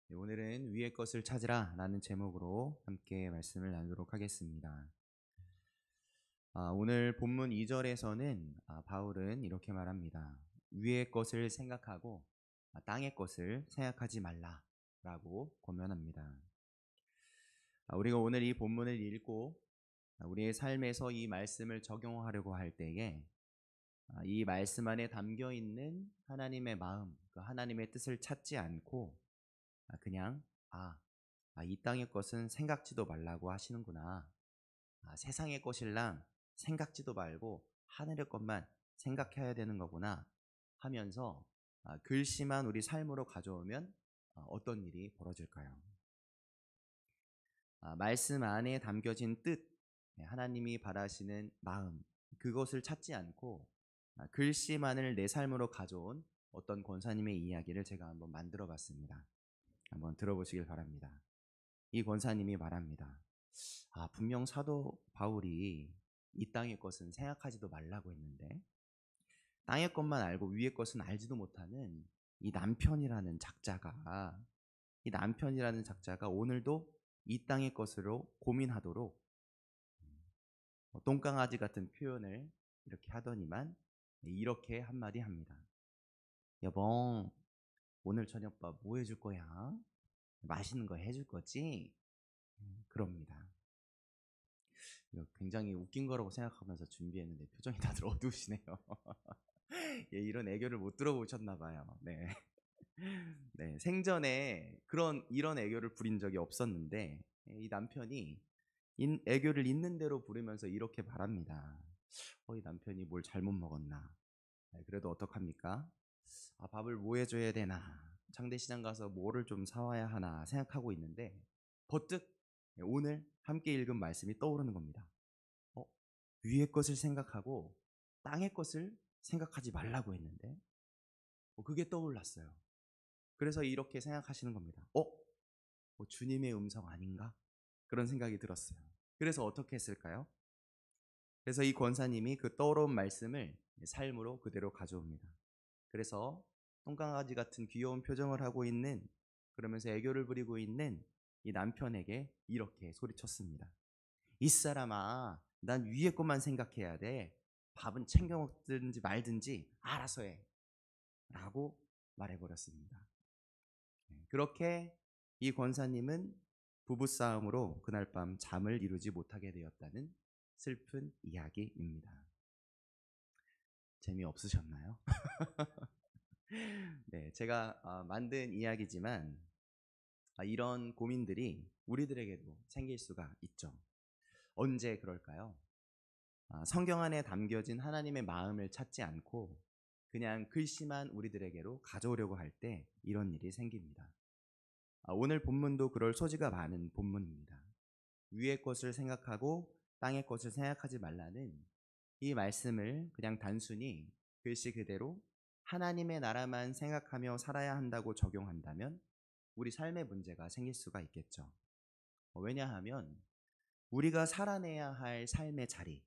네, 오늘은 위의 것을 찾으라 라는 제목으로 함께 말씀을 나누도록 하겠습니다. 오늘 본문 2절에서는 바울은 이렇게 말합니다. 위의 것을 생각하고 땅의 것을 생각하지 말라 라고 권면합니다. 우리가 오늘 이 본문을 읽고 우리의 삶에서 이 말씀을 적용하려고 할 때에 이 말씀 안에 담겨 있는 하나님의 마음, 그 하나님의 뜻을 찾지 않고 그냥 이 땅의 것은 생각지도 말라고 하시는구나. 세상의 것일랑 생각지도 말고 하늘의 것만 생각해야 되는 거구나 하면서 글씨만 우리 삶으로 가져오면 어떤 일이 벌어질까요? 말씀 안에 담겨진 뜻, 하나님이 바라시는 마음, 그것을 찾지 않고 글씨만을 내 삶으로 가져온 어떤 권사님의 이야기를 제가 한번 만들어 봤습니다. 한번 들어보시길 바랍니다. 이 권사님이 말합니다. 분명 사도 바울이 이 땅의 것은 생각하지도 말라고 했는데 땅의 것만 알고 위의 것은 알지도 못하는 이 남편이라는 작자가 오늘도 이 땅의 것으로 고민하도록 똥강아지 같은 표현을 이렇게 하더니만 이렇게 한마디 합니다. 여봉, 오늘 저녁밥 뭐 해줄 거야? 맛있는 거 해줄 거지? 그럽니다. 굉장히 웃긴 거라고 생각하면서 준비했는데 표정이 다들 어두우시네요. 예, 이런 애교를 못 들어보셨나 봐요. 네. 네, 생전에 이런 애교를 부린 적이 없었는데 이 남편이 애교를 있는 대로 부르면서 이렇게 말합니다. 이 남편이 뭘 잘못 먹었나? 그래도 어떡합니까? 밥을 뭐 해줘야 되나? 장대시장 가서 뭐를 좀 사와야 하나 생각하고 있는데 버뜩 오늘 함께 읽은 말씀이 떠오르는 겁니다. 위의 것을 생각하고 땅의 것을 생각하지 말라고 했는데 그게 떠올랐어요. 그래서 이렇게 생각하시는 겁니다. 주님의 음성 아닌가? 그런 생각이 들었어요. 그래서 어떻게 했을까요? 그래서 이 권사님이 그 떠오른 말씀을 삶으로 그대로 가져옵니다. 그래서 똥강아지 같은 귀여운 표정을 하고 있는, 그러면서 애교를 부리고 있는 이 남편에게 이렇게 소리쳤습니다. 이 사람아, 난 위에 것만 생각해야 돼. 밥은 챙겨 먹든지 말든지 알아서 해. 라고 말해버렸습니다. 그렇게 이 권사님은 부부싸움으로 그날 밤 잠을 이루지 못하게 되었다는 슬픈 이야기입니다. 재미없으셨나요? 네, 제가 만든 이야기지만 이런 고민들이 우리들에게도 생길 수가 있죠. 언제 그럴까요? 성경 안에 담겨진 하나님의 마음을 찾지 않고 그냥 글씨만 우리들에게로 가져오려고 할 때 이런 일이 생깁니다. 오늘 본문도 그럴 소지가 많은 본문입니다. 위의 것을 생각하고 땅의 것을 생각하지 말라는 이 말씀을 그냥 단순히 글씨 그대로 하나님의 나라만 생각하며 살아야 한다고 적용한다면 우리 삶의 문제가 생길 수가 있겠죠. 왜냐하면 우리가 살아내야 할 삶의 자리,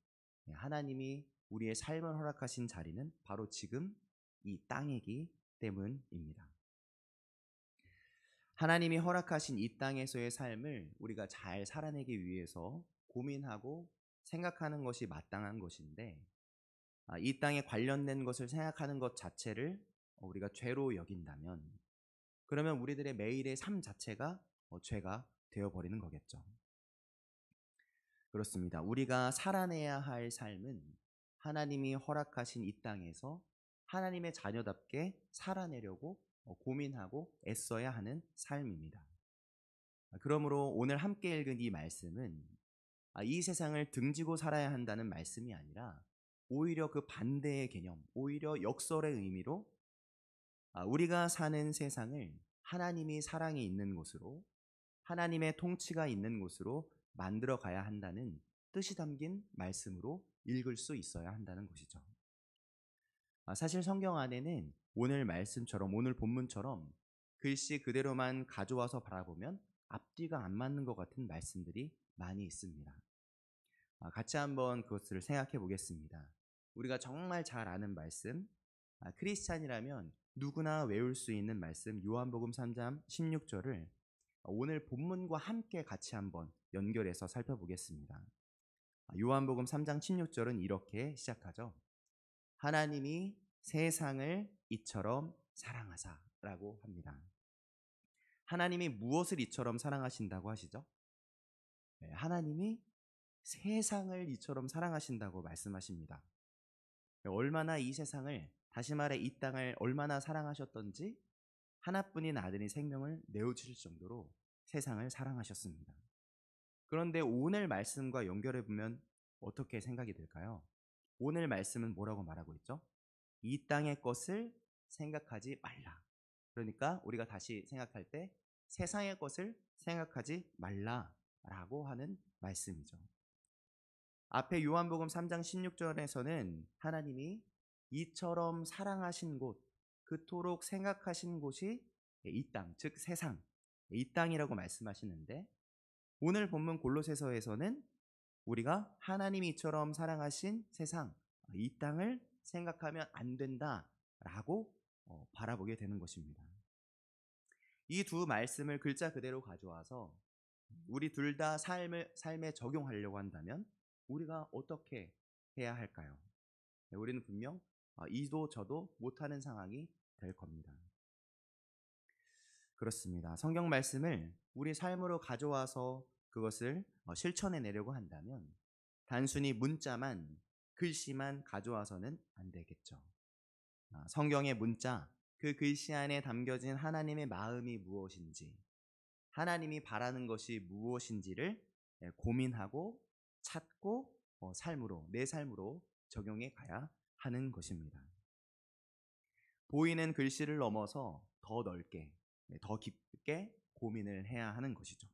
하나님이 우리의 삶을 허락하신 자리는 바로 지금 이 땅이기 때문입니다. 하나님이 허락하신 이 땅에서의 삶을 우리가 잘 살아내기 위해서 고민하고 생각하는 것이 마땅한 것인데 이 땅에 관련된 것을 생각하는 것 자체를 우리가 죄로 여긴다면 그러면 우리들의 매일의 삶 자체가 죄가 되어버리는 거겠죠. 그렇습니다. 우리가 살아내야 할 삶은 하나님이 허락하신 이 땅에서 하나님의 자녀답게 살아내려고 고민하고 애써야 하는 삶입니다. 그러므로 오늘 함께 읽은 이 말씀은 이 세상을 등지고 살아야 한다는 말씀이 아니라 오히려 그 반대의 개념, 오히려 역설의 의미로 우리가 사는 세상을 하나님이 사랑이 있는 곳으로, 하나님의 통치가 있는 곳으로 만들어 가야 한다는 뜻이 담긴 말씀으로 읽을 수 있어야 한다는 것이죠. 사실 성경 안에는 오늘 말씀처럼, 오늘 본문처럼 글씨 그대로만 가져와서 바라보면 앞뒤가 안 맞는 것 같은 말씀들이 많이 있습니다. 같이 한번 그것을 생각해 보겠습니다. 우리가 정말 잘 아는 말씀, 크리스찬이라면 누구나 외울 수 있는 말씀 요한복음 3장 16절을 오늘 본문과 함께 같이 한번 연결해서 살펴보겠습니다. 요한복음 3장 16절은 이렇게 시작하죠. 하나님이 세상을 이처럼 사랑하사라고 합니다. 하나님이 무엇을 이처럼 사랑하신다고 하시죠? 네, 하나님이 세상을 이처럼 사랑하신다고 말씀하십니다. 얼마나 이 세상을, 다시 말해 이 땅을 얼마나 사랑하셨던지 하나뿐인 아들이 생명을 내어주실 정도로 세상을 사랑하셨습니다. 그런데 오늘 말씀과 연결해 보면 어떻게 생각이 들까요? 오늘 말씀은 뭐라고 말하고 있죠? 이 땅의 것을 생각하지 말라. 그러니까 우리가 다시 생각할 때 세상의 것을 생각하지 말라라고 하는 말씀이죠. 앞에 요한복음 3장 16절에서는 하나님이 이처럼 사랑하신 곳, 그토록 생각하신 곳이 이 땅, 즉 세상, 이 땅이라고 말씀하시는데, 오늘 본문 골로새서에서는 우리가 하나님이 이처럼 사랑하신 세상, 이 땅을 생각하면 안 된다라고 바라보게 되는 것입니다. 이 두 말씀을 글자 그대로 가져와서 우리 둘 다 삶에 적용하려고 한다면 우리가 어떻게 해야 할까요? 우리는 분명 이도 저도 못하는 상황이 될 겁니다. 그렇습니다. 성경 말씀을 우리 삶으로 가져와서 그것을 실천해 내려고 한다면 단순히 문자만, 글씨만 가져와서는 안 되겠죠. 성경의 문자, 그 글씨 안에 담겨진 하나님의 마음이 무엇인지, 하나님이 바라는 것이 무엇인지를 고민하고 찾고 내 삶으로 적용해 가야 하는 것입니다. 보이는 글씨를 넘어서 더 넓게, 더 깊게 고민을 해야 하는 것이죠.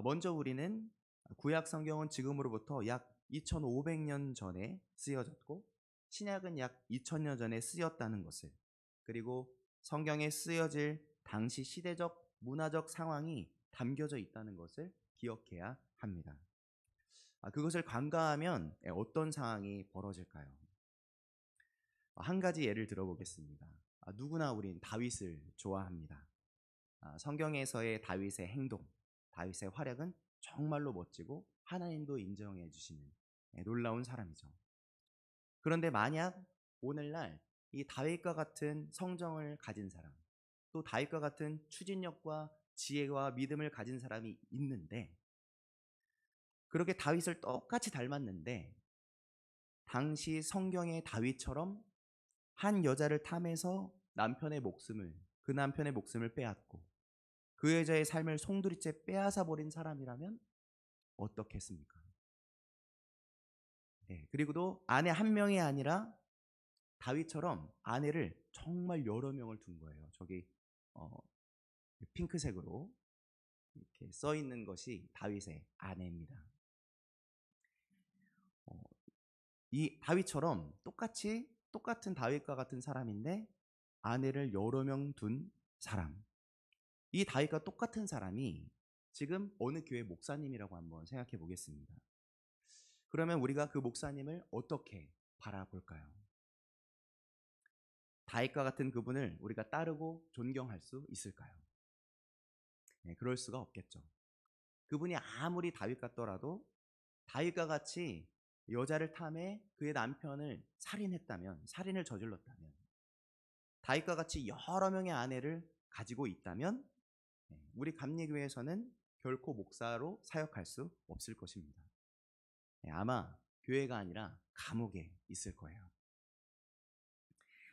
먼저 우리는 구약 성경은 지금으로부터 약 2500년 전에 쓰여졌고 신약은 약 2000년 전에 쓰였다는 것을, 그리고 성경에 쓰여질 당시 시대적 문화적 상황이 담겨져 있다는 것을 기억해야 합니다. 그것을 간과하면 어떤 상황이 벌어질까요? 한 가지 예를 들어보겠습니다. 누구나 우린 다윗을 좋아합니다. 성경에서의 다윗의 행동, 다윗의 활약은 정말로 멋지고 하나님도 인정해 주시는 놀라운 사람이죠. 그런데 만약 오늘날 이 다윗과 같은 성정을 가진 사람, 또 다윗과 같은 추진력과 지혜와 믿음을 가진 사람이 있는데, 그렇게 다윗을 똑같이 닮았는데 당시 성경의 다윗처럼 한 여자를 탐해서 그 남편의 목숨을 빼앗고 그 여자의 삶을 송두리째 빼앗아 버린 사람이라면 어떻겠습니까? 그리고도 아내 한 명이 아니라 다윗처럼 아내를 정말 여러 명을 둔 거예요. 저기 핑크색으로 이렇게 써 있는 것이 다윗의 아내입니다. 이 다윗처럼 똑같은 다윗과 같은 사람인데 아내를 여러 명 둔 사람. 이 다윗과 똑같은 사람이 지금 어느 교회 목사님이라고 한번 생각해 보겠습니다. 그러면 우리가 그 목사님을 어떻게 바라볼까요? 다윗과 같은 그분을 우리가 따르고 존경할 수 있을까요? 그럴 수가 없겠죠. 그분이 아무리 다윗 같더라도 다윗과 같이 여자를 탐해 그의 남편을 살인을 저질렀다면, 다윗과 같이 여러 명의 아내를 가지고 있다면 우리 감리교회에서는 결코 목사로 사역할 수 없을 것입니다. 아마 교회가 아니라 감옥에 있을 거예요.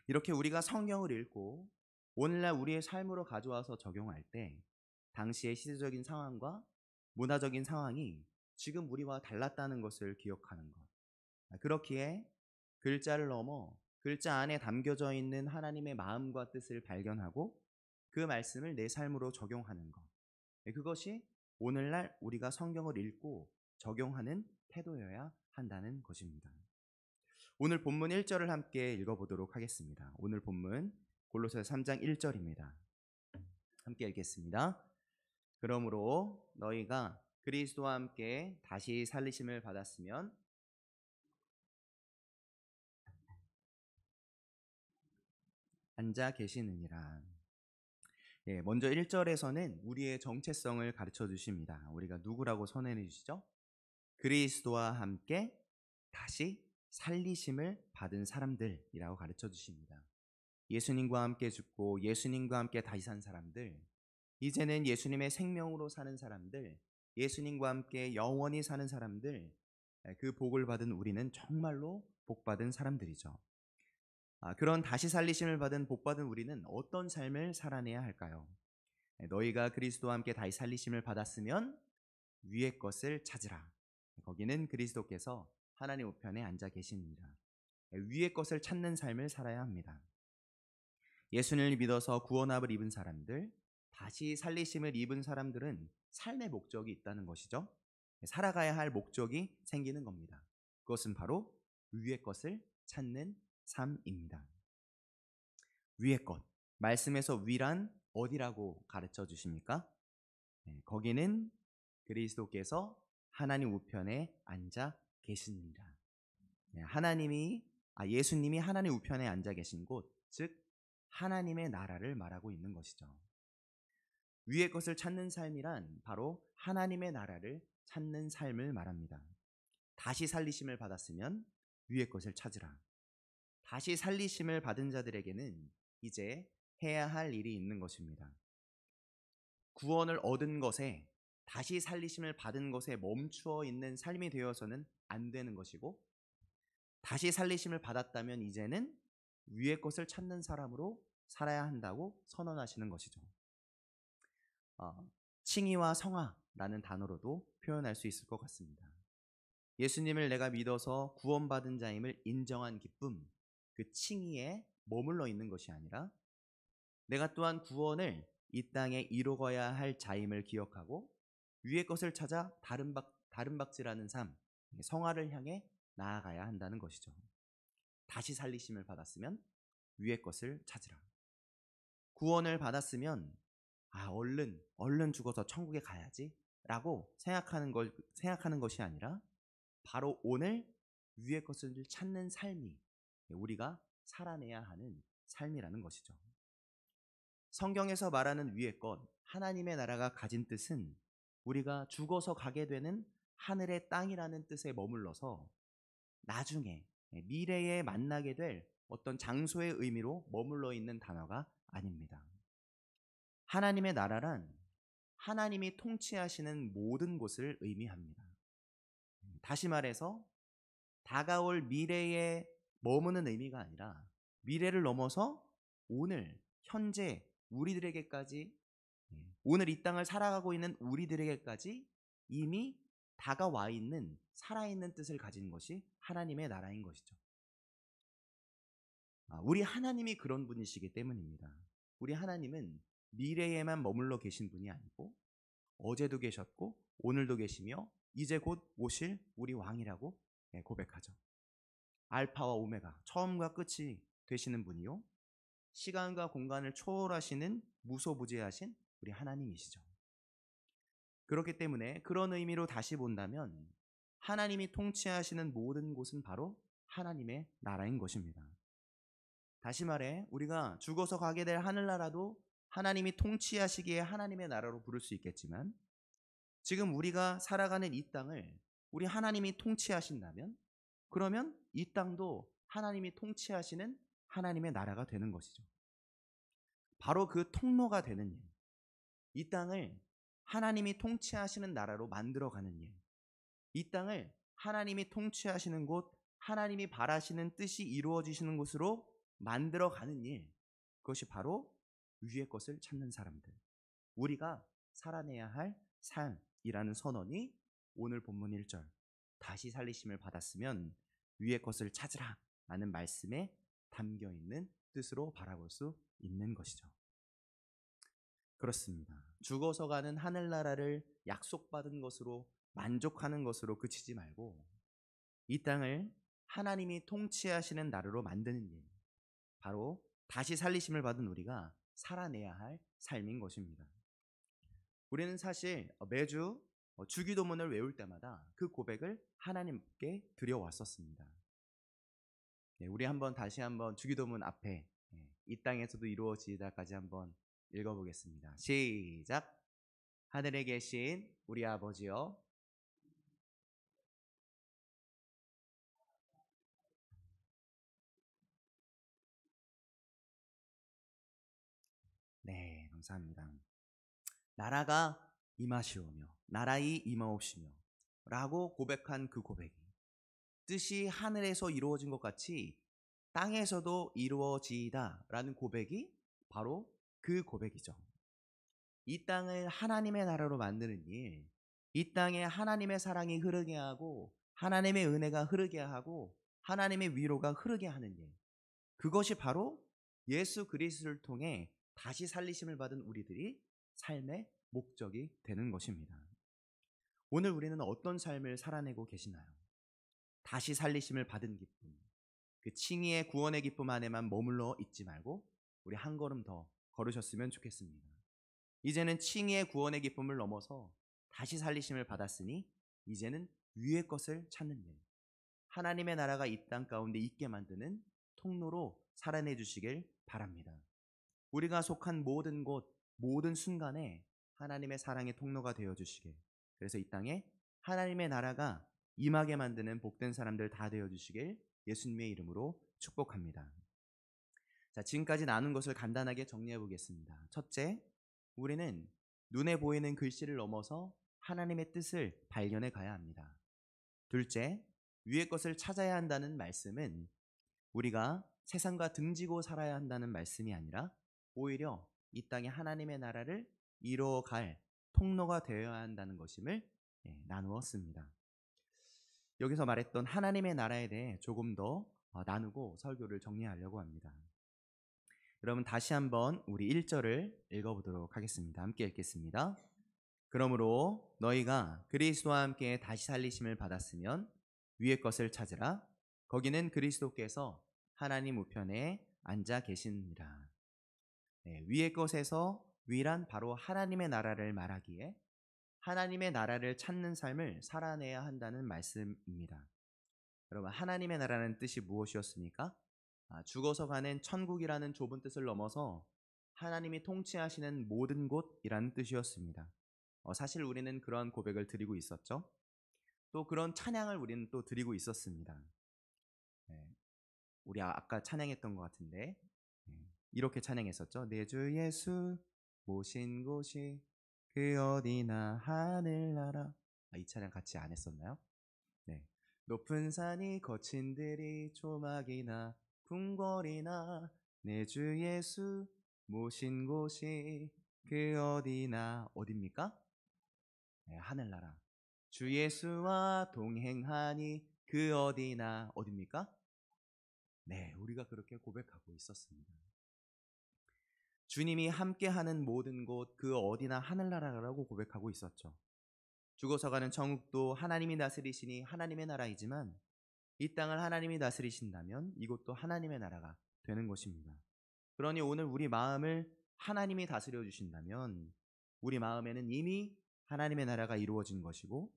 이렇게 우리가 성경을 읽고 오늘날 우리의 삶으로 가져와서 적용할 때 당시의 시대적인 상황과 문화적인 상황이 지금 우리와 달랐다는 것을 기억하는 것. 그렇기에 글자를 넘어 글자 안에 담겨져 있는 하나님의 마음과 뜻을 발견하고 그 말씀을 내 삶으로 적용하는 것. 그것이 오늘날 우리가 성경을 읽고 적용하는 태도여야 한다는 것입니다. 오늘 본문 1절을 함께 읽어보도록 하겠습니다. 오늘 본문 골로새서 3장 1절입니다. 함께 읽겠습니다. 그러므로 너희가 그리스도와 함께 다시 살리심을 받았으면 앉아 계시느니라. 예, 먼저 1절에서는 우리의 정체성을 가르쳐 주십니다. 우리가 누구라고 선언해 주시죠? 그리스도와 함께 다시 살리심을 받은 사람들이라고 가르쳐 주십니다. 예수님과 함께 죽고 예수님과 함께 다시 산 사람들, 이제는 예수님의 생명으로 사는 사람들, 예수님과 함께 영원히 사는 사람들, 그 복을 받은 우리는 정말로 복받은 사람들이죠. 그런 다시 살리심을 받은 복받은 우리는 어떤 삶을 살아내야 할까요? 너희가 그리스도와 함께 다시 살리심을 받았으면 위의 것을 찾으라. 거기는 그리스도께서 하나님 우편에 앉아 계십니다. 위의 것을 찾는 삶을 살아야 합니다. 예수님을 믿어서 구원함을 입은 사람들, 다시 살리심을 입은 사람들은 삶의 목적이 있다는 것이죠. 살아가야 할 목적이 생기는 겁니다. 그것은 바로 위의 것을 찾는 삶입니다. 위의 것. 말씀에서 위란 어디라고 가르쳐 주십니까? 거기는 그리스도께서 하나님 우편에 앉아 계십니다. 예수님이 하나님 우편에 앉아 계신 곳, 즉 하나님의 나라를 말하고 있는 것이죠. 위의 것을 찾는 삶이란 바로 하나님의 나라를 찾는 삶을 말합니다. 다시 살리심을 받았으면 위의 것을 찾으라. 다시 살리심을 받은 자들에게는 이제 해야 할 일이 있는 것입니다. 구원을 얻은 것에, 다시 살리심을 받은 것에 멈추어 있는 삶이 되어서는 안 되는 것이고, 다시 살리심을 받았다면 이제는 위의 것을 찾는 사람으로 살아야 한다고 선언하시는 것이죠. 칭의와 성화라는 단어로도 표현할 수 있을 것 같습니다. 예수님을 내가 믿어서 구원받은 자임을 인정한 기쁨, 그 칭의에 머물러 있는 것이 아니라 내가 또한 구원을 이 땅에 이루어야 할 자임을 기억하고 위의 것을 찾아 다른 박질하는 삶, 성화를 향해 나아가야 한다는 것이죠. 다시 살리심을 받았으면 위의 것을 찾으라. 구원을 받았으면 얼른 죽어서 천국에 가야지 라고 생각하는 것이 아니라 바로 오늘 위의 것을 찾는 삶이 우리가 살아내야 하는 삶이라는 것이죠. 성경에서 말하는 위의 것, 하나님의 나라가 가진 뜻은 우리가 죽어서 가게 되는 하늘의 땅이라는 뜻에 머물러서 나중에 미래에 만나게 될 어떤 장소의 의미로 머물러 있는 단어가 아닙니다. 하나님의 나라란 하나님이 통치하시는 모든 곳을 의미합니다. 다시 말해서 다가올 미래에 머무는 의미가 아니라 미래를 넘어서 오늘, 현재 우리들에게까지, 오늘 이 땅을 살아가고 있는 우리들에게까지 이미 다가와 있는 살아있는 뜻을 가진 것이 하나님의 나라인 것이죠. 우리 하나님이 그런 분이시기 때문입니다. 우리 하나님은 미래에만 머물러 계신 분이 아니고 어제도 계셨고 오늘도 계시며 이제 곧 오실 우리 왕이라고 고백하죠. 알파와 오메가, 처음과 끝이 되시는 분이요, 시간과 공간을 초월하시는 무소부재하신 우리 하나님이시죠. 그렇기 때문에 그런 의미로 다시 본다면 하나님이 통치하시는 모든 곳은 바로 하나님의 나라인 것입니다. 다시 말해 우리가 죽어서 가게 될 하늘나라도 하나님이 통치하시기에 하나님의 나라로 부를 수 있겠지만, 지금 우리가 살아가는 이 땅을 우리 하나님이 통치하신다면 그러면 이 땅도 하나님이 통치하시는 하나님의 나라가 되는 것이죠. 바로 그 통로가 되는 일, 이 땅을 하나님이 통치하시는 나라로 만들어가는 일, 이 땅을 하나님이 통치하시는 곳, 하나님이 바라시는 뜻이 이루어지시는 곳으로 만들어가는 일, 그것이 바로 위의 것을 찾는 사람들, 우리가 살아내야 할 삶이라는 선언이 오늘 본문 1절 다시 살리심을 받았으면 위의 것을 찾으라 라는 말씀에 담겨있는 뜻으로 바라볼 수 있는 것이죠. 그렇습니다. 죽어서 가는 하늘나라를 약속받은 것으로 만족하는 것으로 그치지 말고 이 땅을 하나님이 통치하시는 나라로 만드는 일, 바로 다시 살리심을 받은 우리가 살아내야 할 삶인 것입니다. 우리는 사실 매주 주기도문을 외울 때마다 그 고백을 하나님께 드려왔었습니다. 우리 다시 한번 주기도문 앞에 이 땅에서도 이루어지다까지 한번 읽어보겠습니다. 시작. 하늘에 계신 우리 아버지여, 네, 감사합니다. 나라가 임하시오며 나라의 임하옵시며 라고 고백한 그 고백이 뜻이 하늘에서 이루어진 것 같이 땅에서도 이루어지이다 라는 고백이 바로 그 고백이죠. 이 땅을 하나님의 나라로 만드는 일, 이 땅에 하나님의 사랑이 흐르게 하고 하나님의 은혜가 흐르게 하고 하나님의 위로가 흐르게 하는 일, 그것이 바로 예수 그리스도를 통해 다시 살리심을 받은 우리들이 삶의 목적이 되는 것입니다. 오늘 우리는 어떤 삶을 살아내고 계시나요? 다시 살리심을 받은 기쁨, 그 칭의의 구원의 기쁨 안에만 머물러 있지 말고 우리 한 걸음 더 걸으셨으면 좋겠습니다. 이제는 칭의의 구원의 기쁨을 넘어서 다시 살리심을 받았으니 이제는 위의 것을 찾는 일, 하나님의 나라가 이 땅 가운데 있게 만드는 통로로 살아내 주시길 바랍니다. 우리가 속한 모든 곳, 모든 순간에 하나님의 사랑의 통로가 되어 주시길, 그래서 이 땅에 하나님의 나라가 임하게 만드는 복된 사람들 다 되어 주시길 예수님의 이름으로 축복합니다. 자, 지금까지 나눈 것을 간단하게 정리해 보겠습니다. 첫째, 우리는 눈에 보이는 글씨를 넘어서 하나님의 뜻을 발견해 가야 합니다. 둘째, 위의 것을 찾아야 한다는 말씀은 우리가 세상과 등지고 살아야 한다는 말씀이 아니라 오히려 이 땅에 하나님의 나라를 이루어갈 통로가 되어야 한다는 것임을 나누었습니다. 여기서 말했던 하나님의 나라에 대해 조금 더 나누고 설교를 정리하려고 합니다. 여러분, 다시 한번 우리 1절을 읽어보도록 하겠습니다. 함께 읽겠습니다. 그러므로 너희가 그리스도와 함께 다시 살리심을 받았으면 위의 것을 찾으라. 거기는 그리스도께서 하나님 우편에 앉아 계시니라. 위의 것에서 위란 바로 하나님의 나라를 말하기에 하나님의 나라를 찾는 삶을 살아내야 한다는 말씀입니다. 여러분, 하나님의 나라는 뜻이 무엇이었습니까? 죽어서 가는 천국이라는 좁은 뜻을 넘어서 하나님이 통치하시는 모든 곳이라는 뜻이었습니다. 사실 우리는 그런 고백을 드리고 있었죠. 또 그런 찬양을 우리는 또 드리고 있었습니다. 우리 아까 찬양했던 것 같은데 이렇게 찬양했었죠. 내 주 예수 모신 곳이 그 어디나 하늘나라. 이 찬양 같이 안 했었나요? 네. 높은 산이 거친 들이 조막이나 궁궐이나 내 주 예수 모신 곳이 그 어디나 어딥니까? 네, 하늘나라. 주 예수와 동행하니 그 어디나 어딥니까? 네, 우리가 그렇게 고백하고 있었습니다. 주님이 함께하는 모든 곳 그 어디나 하늘나라라고 고백하고 있었죠. 죽어서 가는 천국도 하나님이 다스리시니 하나님의 나라이지만 이 땅을 하나님이 다스리신다면 이곳도 하나님의 나라가 되는 것입니다. 그러니 오늘 우리 마음을 하나님이 다스려 주신다면 우리 마음에는 이미 하나님의 나라가 이루어진 것이고,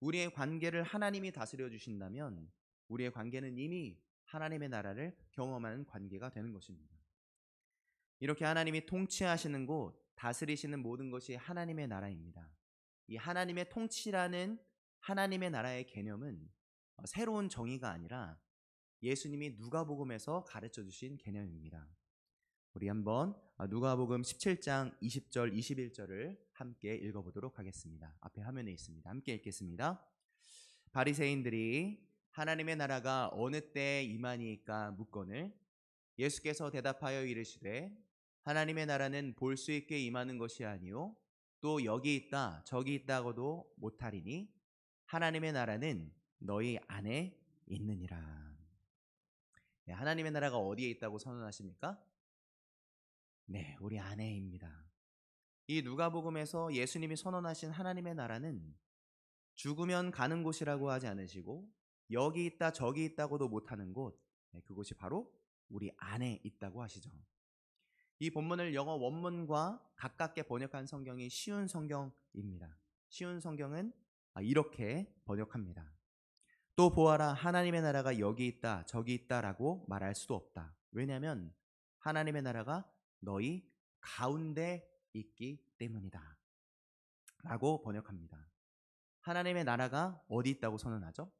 우리의 관계를 하나님이 다스려 주신다면 우리의 관계는 이미 하나님의 나라를 경험하는 관계가 되는 것입니다. 이렇게 하나님이 통치하시는 곳, 다스리시는 모든 것이 하나님의 나라입니다. 이 하나님의 통치라는 하나님의 나라의 개념은 새로운 정의가 아니라 예수님이 누가복음에서 가르쳐 주신 개념입니다. 우리 한번 누가복음 17장 20절 21절을 함께 읽어보도록 하겠습니다. 앞에 화면에 있습니다. 함께 읽겠습니다. 바리새인들이 하나님의 나라가 어느 때에 임하니까 묻거늘 예수께서 대답하여 이르시되 하나님의 나라는 볼 수 있게 임하는 것이 아니요 또 여기 있다 저기 있다고도 못하리니 하나님의 나라는 너희 안에 있느니라. 네, 하나님의 나라가 어디에 있다고 선언하십니까? 네, 우리 안에입니다. 이 누가복음에서 예수님이 선언하신 하나님의 나라는 죽으면 가는 곳이라고 하지 않으시고 여기 있다 저기 있다고도 못하는 곳, 그곳이 바로 우리 안에 있다고 하시죠. 이 본문을 영어 원문과 가깝게 번역한 성경이 쉬운 성경입니다. 쉬운 성경은 이렇게 번역합니다. 또 보아라 하나님의 나라가 여기 있다 저기 있다라고 말할 수도 없다. 왜냐하면 하나님의 나라가 너희 가운데 있기 때문이다 라고 번역합니다. 하나님의 나라가 어디 있다고 선언하죠?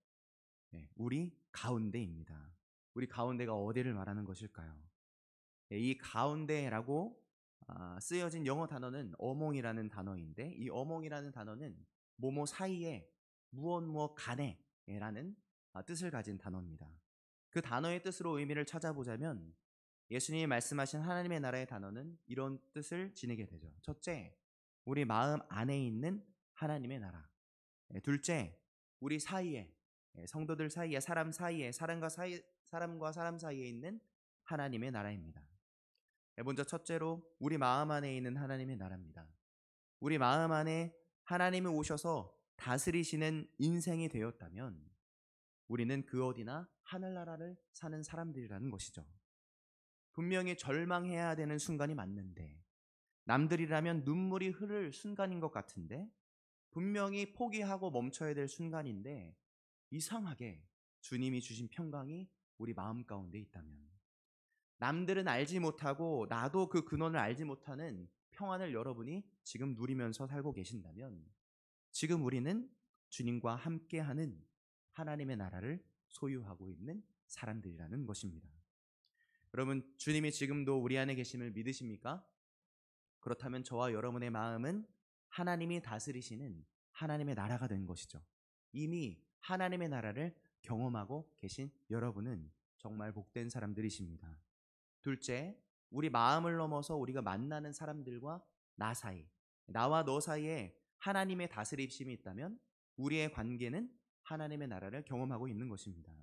네, 우리 가운데입니다. 우리 가운데가 어디를 말하는 것일까요? 네, 이 가운데라고 쓰여진 영어 단어는 어몽이라는 단어인데, 이 어몽이라는 단어는 뭐뭐 사이에 무엇 간에 라는 뜻을 가진 단어입니다. 그 단어의 뜻으로 의미를 찾아보자면 예수님이 말씀하신 하나님의 나라의 단어는 이런 뜻을 지니게 되죠. 첫째, 우리 마음 안에 있는 하나님의 나라. 둘째, 우리 사이에, 성도들 사이에, 사람과 사람 사이에 있는 하나님의 나라입니다. 먼저 첫째로 우리 마음 안에 있는 하나님의 나라입니다. 우리 마음 안에 하나님이 오셔서 다스리시는 인생이 되었다면 우리는 그 어디나 하늘나라를 사는 사람들이라는 것이죠. 분명히 절망해야 되는 순간이 맞는데, 남들이라면 눈물이 흐를 순간인 것 같은데, 분명히 포기하고 멈춰야 될 순간인데, 이상하게 주님이 주신 평강이 우리 마음 가운데 있다면, 남들은 알지 못하고 나도 그 근원을 알지 못하는 평안을 여러분이 지금 누리면서 살고 계신다면, 지금 우리는 주님과 함께하는 하나님의 나라를 소유하고 있는 사람들이라는 것입니다. 여러분, 주님이 지금도 우리 안에 계심을 믿으십니까? 그렇다면 저와 여러분의 마음은 하나님이 다스리시는 하나님의 나라가 된 것이죠. 이미 하나님의 나라를 경험하고 계신 여러분은 정말 복된 사람들이십니다. 둘째, 우리 마음을 넘어서 우리가 만나는 사람들과 나 사이, 나와 너 사이에 하나님의 다스리심이 있다면 우리의 관계는 하나님의 나라를 경험하고 있는 것입니다.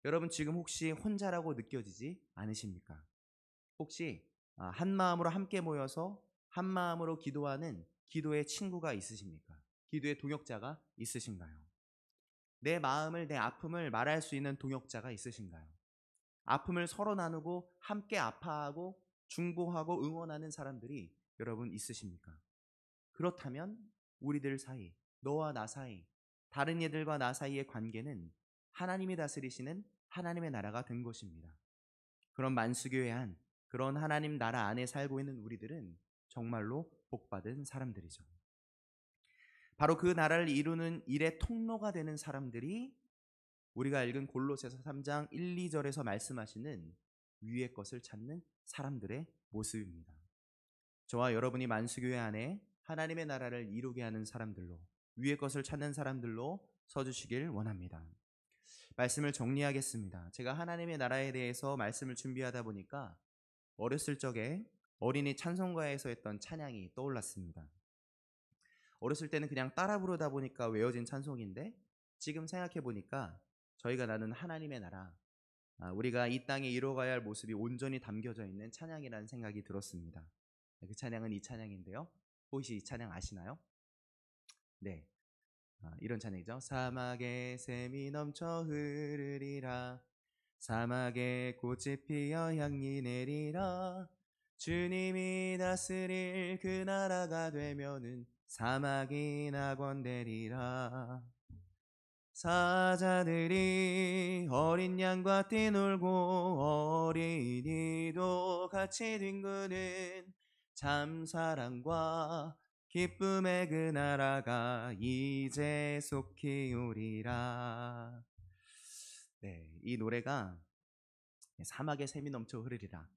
여러분, 지금 혹시 혼자라고 느껴지지 않으십니까? 혹시 한 마음으로 함께 모여서 한 마음으로 기도하는 기도의 친구가 있으십니까? 기도의 동역자가 있으신가요? 내 마음을, 내 아픔을 말할 수 있는 동역자가 있으신가요? 아픔을 서로 나누고 함께 아파하고 중보하고 응원하는 사람들이 여러분 있으십니까? 그렇다면 우리들 사이, 너와 나 사이, 다른 이들과 나 사이의 관계는 하나님이 다스리시는 하나님의 나라가 된 것입니다. 그런 만수교회 안, 그런 하나님 나라 안에 살고 있는 우리들은 정말로 복받은 사람들이죠. 바로 그 나라를 이루는 일의 통로가 되는 사람들이 우리가 읽은 골로새서 3장 1, 2절에서 말씀하시는 위의 것을 찾는 사람들의 모습입니다. 저와 여러분이 만수교회 안에 하나님의 나라를 이루게 하는 사람들로, 위의 것을 찾는 사람들로 서주시길 원합니다. 말씀을 정리하겠습니다. 제가 하나님의 나라에 대해서 말씀을 준비하다 보니까 어렸을 적에 어린이 찬송가에서 했던 찬양이 떠올랐습니다. 어렸을 때는 그냥 따라 부르다 보니까 외워진 찬송인데, 지금 생각해 보니까 저희가 나누는 하나님의 나라, 우리가 이 땅에 이루어가야 할 모습이 온전히 담겨져 있는 찬양이라는 생각이 들었습니다. 그 찬양은 이 찬양인데요. 혹시 이 찬양 아시나요? 네, 이런 찬양이죠. 사막에 샘이 넘쳐 흐르리라, 사막에 꽃이 피어 향기 내리라, 주님이 다스릴 그 나라가 되면은 사막이 낙원되리라. 사자들이 어린 양과 뛰놀고 어린이도 같이 뒹구는 참 사랑과 기쁨의 그 나라가 이제 속히 오리라. 네, 이 노래가 사막에 샘이 넘쳐 흐르리라,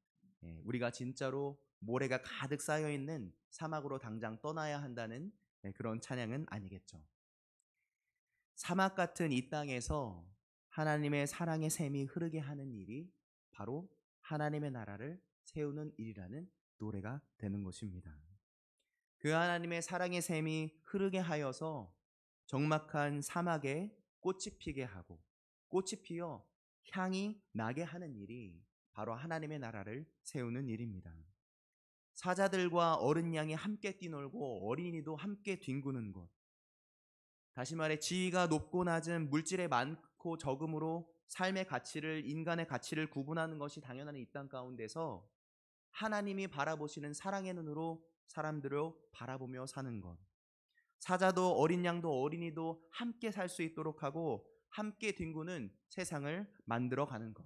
우리가 진짜로 모래가 가득 쌓여 있는 사막으로 당장 떠나야 한다는 그런 찬양은 아니겠죠. 사막 같은 이 땅에서 하나님의 사랑의 샘이 흐르게 하는 일이 바로 하나님의 나라를 세우는 일이라는 노래가 되는 것입니다. 그 하나님의 사랑의 샘이 흐르게 하여서 적막한 사막에 꽃이 피게 하고, 꽃이 피어 향이 나게 하는 일이 바로 하나님의 나라를 세우는 일입니다. 사자들과 어린 양이 함께 뛰놀고 어린이도 함께 뒹구는 곳, 다시 말해 지위가 높고 낮은, 물질의 많고 적음으로 삶의 가치를, 인간의 가치를 구분하는 것이 당연한 이 땅 가운데서 하나님이 바라보시는 사랑의 눈으로 사람들을 바라보며 사는 것, 사자도 어린 양도 어린이도 함께 살 수 있도록 하고 함께 뒹구는 세상을 만들어 가는 것,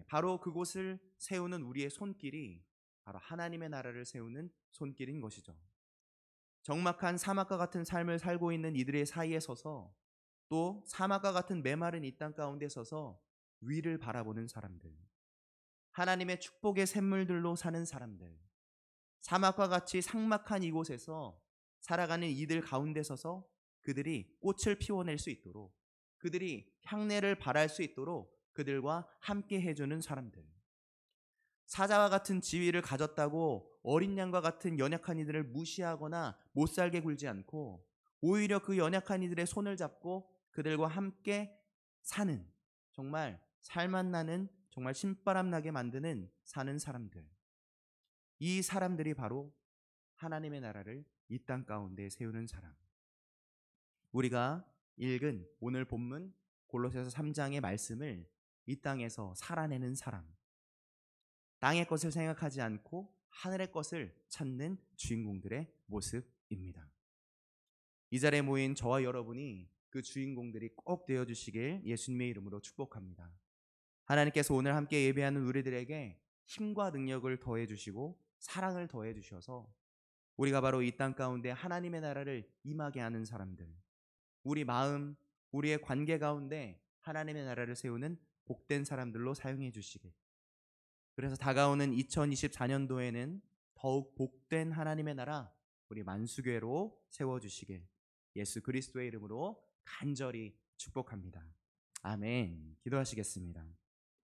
바로 그곳을 세우는 우리의 손길이 바로 하나님의 나라를 세우는 손길인 것이죠. 적막한 사막과 같은 삶을 살고 있는 이들의 사이에 서서, 또 사막과 같은 메마른 이 땅 가운데 서서 위를 바라보는 사람들, 하나님의 축복의 샘물들로 사는 사람들, 사막과 같이 삭막한 이곳에서 살아가는 이들 가운데 서서 그들이 꽃을 피워낼 수 있도록, 그들이 향내를 발할 수 있도록 그들과 함께 해주는 사람들, 사자와 같은 지위를 가졌다고 어린 양과 같은 연약한 이들을 무시하거나 못살게 굴지 않고, 오히려 그 연약한 이들의 손을 잡고 그들과 함께 사는, 정말 살맛 나는, 정말 신바람 나게 만드는 사는 사람들, 이 사람들이 바로 하나님의 나라를 이 땅 가운데 세우는 사람. 우리가 읽은 오늘 본문 골로새서 3장의 말씀을 이 땅에서 살아내는 사람, 땅의 것을 생각하지 않고 하늘의 것을 찾는 주인공들의 모습입니다. 이 자리에 모인 저와 여러분이 그 주인공들이 꼭 되어주시길 예수님의 이름으로 축복합니다. 하나님께서 오늘 함께 예배하는 우리들에게 힘과 능력을 더해주시고 사랑을 더해주셔서 우리가 바로 이 땅 가운데 하나님의 나라를 임하게 하는 사람들, 우리 마음, 우리의 관계 가운데 하나님의 나라를 세우는 복된 사람들로 사용해 주시길, 그래서 다가오는 2024년도에는 더욱 복된 하나님의 나라 우리 만수교회로 세워주시길 예수 그리스도의 이름으로 간절히 축복합니다. 아멘. 기도하시겠습니다.